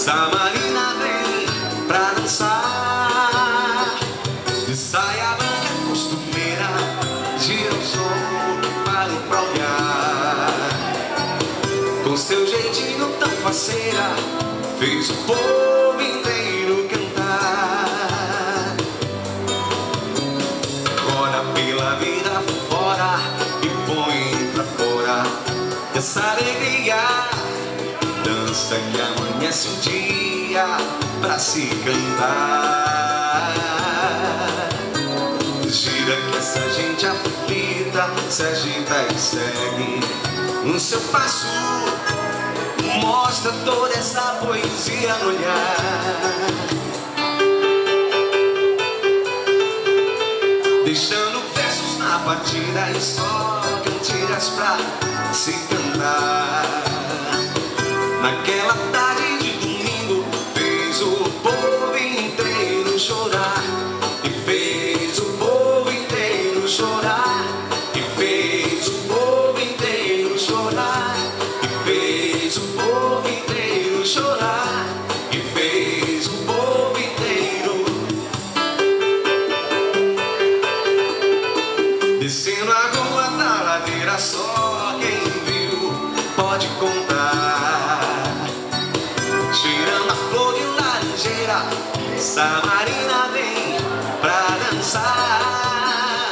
Samarina vem pra dançar, de saia branca costumeira, gira o som para pra olhar. Com seu jeitinho tão faceira, fez o povo inteiro cantar. Olha pela vida fora e põe pra fora essa alegria. Dança que amanhece o dia pra se cantar. Gira que essa gente aflita se agita e segue no seu passo. Mostra toda essa poesia no olhar, deixando versos na partida e só cantigas pra se cantar. Naquela tarde de domingo fez o povo inteiro chorar, e fez o povo inteiro chorar, e fez o povo inteiro chorar, e fez o povo inteiro chorar, e fez o povo inteiro. Descendo a rua da ladeira, só quem viu pode contar. Tirando a flor de laranjeira, Samarina vem pra dançar.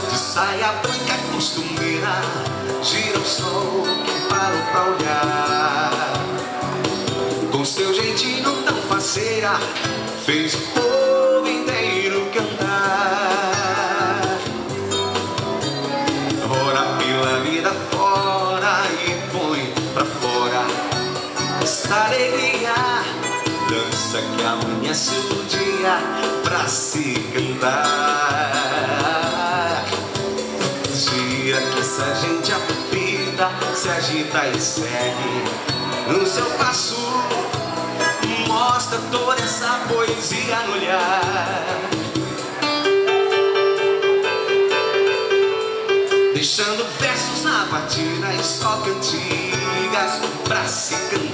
De saia branca costumeira, gira o sol que parou pra olhar. Com seu jeitinho tão faceira, fez o povo inteiro cantar. Ora pela vida fora e põe pra fora essa alegria. Dança que amanhece o dia pra se cantar. Gira que essa gente aflita se agita e segue no seu passo. Mostra toda essa poesia no olhar, deixando versos na partida e só cantigas pra se cantar.